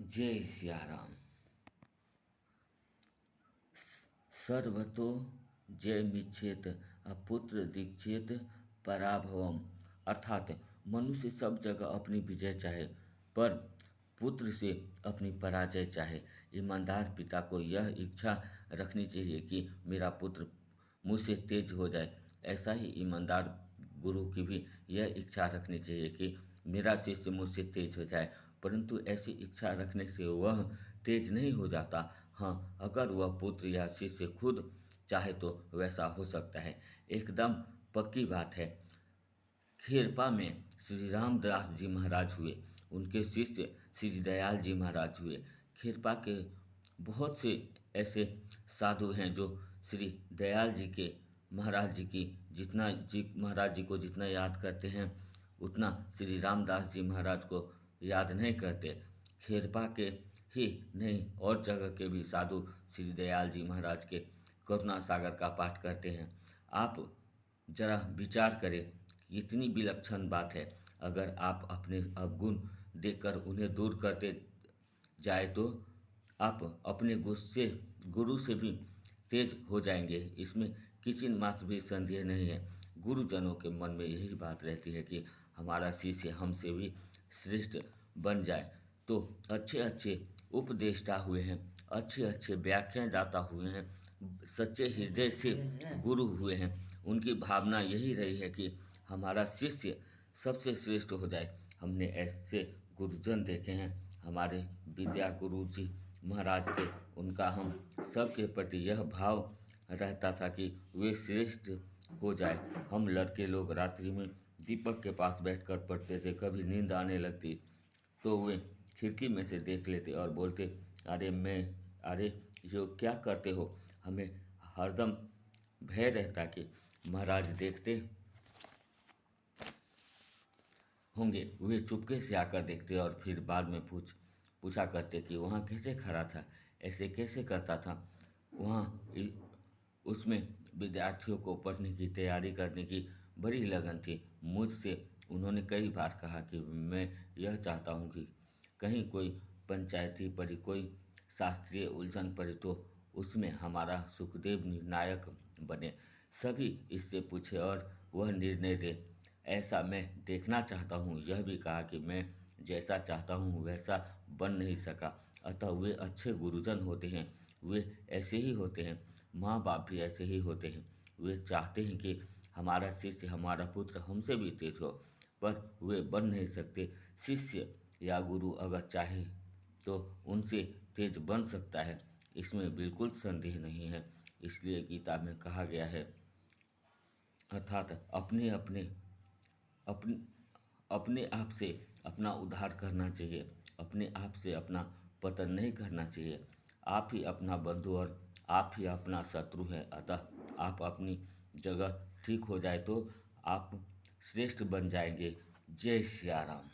जय सिया राम। सर्वतो जय मिच्छेत अपुत्र दीक्षेत पराभवम। अर्थात मनुष्य सब जगह अपनी विजय चाहे, पर पुत्र से अपनी पराजय चाहे। ईमानदार पिता को यह इच्छा रखनी चाहिए कि मेरा पुत्र मुझसे तेज हो जाए। ऐसा ही ईमानदार गुरु की भी यह इच्छा रखनी चाहिए कि मेरा शिष्य मुझसे तेज हो जाए। परंतु ऐसी इच्छा रखने से वह तेज नहीं हो जाता। हाँ, अगर वह पुत्र या शिष्य खुद चाहे तो वैसा हो सकता है। एकदम पक्की बात है। खेरपा में श्री रामदास जी महाराज हुए, उनके शिष्य श्री दयाल जी महाराज हुए। खेरपा के बहुत से ऐसे साधु हैं जो श्री दयाल जी के महाराज जी की महाराज जी को जितना याद करते हैं उतना श्री रामदास जी महाराज को याद नहीं करते। खेरपा के ही नहीं और जगह के भी साधु श्री दयाल जी महाराज के करुणा सागर का पाठ करते हैं। आप जरा विचार करें, कितनी विलक्षण बात है। अगर आप अपने अवगुण देखकर उन्हें दूर करते जाए तो आप अपने गुरु से भी तेज हो जाएंगे। इसमें किंचित मात्र भी संदेह नहीं है। गुरुजनों के मन में यही बात रहती है कि हमारा शिष्य हमसे भी श्रेष्ठ बन जाए। तो अच्छे अच्छे उपदेष्टा हुए हैं, अच्छे अच्छे व्याख्यानदाता हुए हैं, सच्चे हृदय से गुरु हुए हैं। उनकी भावना यही रही है कि हमारा शिष्य सबसे श्रेष्ठ हो जाए। हमने ऐसे गुरुजन देखे हैं। हमारे विद्या गुरु जी महाराज थे, उनका हम सबके प्रति यह भाव रहता था कि वे श्रेष्ठ हो जाए। हम लड़के लोग रात्रि में दीपक के पास बैठकर पढ़ते थे। कभी नींद आने लगती तो वे खिड़की में से देख लेते और बोलते, अरे यो क्या करते हो। हमें हरदम भय रहता कि महाराज देखते होंगे। वे चुपके से आकर देखते और फिर बाद में पूछा करते कि वहाँ कैसे खड़ा था, ऐसे कैसे करता था। उसमें विद्यार्थियों को पढ़ने की तैयारी करने की बड़ी लगन थी। मुझसे उन्होंने कई बार कहा कि मैं यह चाहता हूँ कि कहीं कोई पंचायती पड़ी, कोई शास्त्रीय उलझन पड़ी तो उसमें हमारा सुखदेव निर्णायक बने। सभी इससे पूछे और वह निर्णय दे। ऐसा मैं देखना चाहता हूँ। यह भी कहा कि मैं जैसा चाहता हूँ वैसा बन नहीं सका। अतः वे अच्छे गुरुजन होते हैं। वे ऐसे ही होते हैं। माँ बाप भी ऐसे ही होते हैं। वे चाहते हैं कि हमारा शिष्य, हमारा पुत्र हमसे भी तेज हो, पर वे बन नहीं सकते। शिष्य या गुरु अगर चाहे तो उनसे तेज बन सकता है, इसमें बिल्कुल संदेह नहीं है। इसलिए गीता में कहा गया है, अर्थात अपने आप से अपना उद्धार करना चाहिए, अपने आप से अपना पतन नहीं करना चाहिए। आप ही अपना बंधु और आप ही अपना शत्रु है। अतः आप अपनी जगह ठीक हो जाए तो आप श्रेष्ठ बन जाएंगे। जय सिया राम।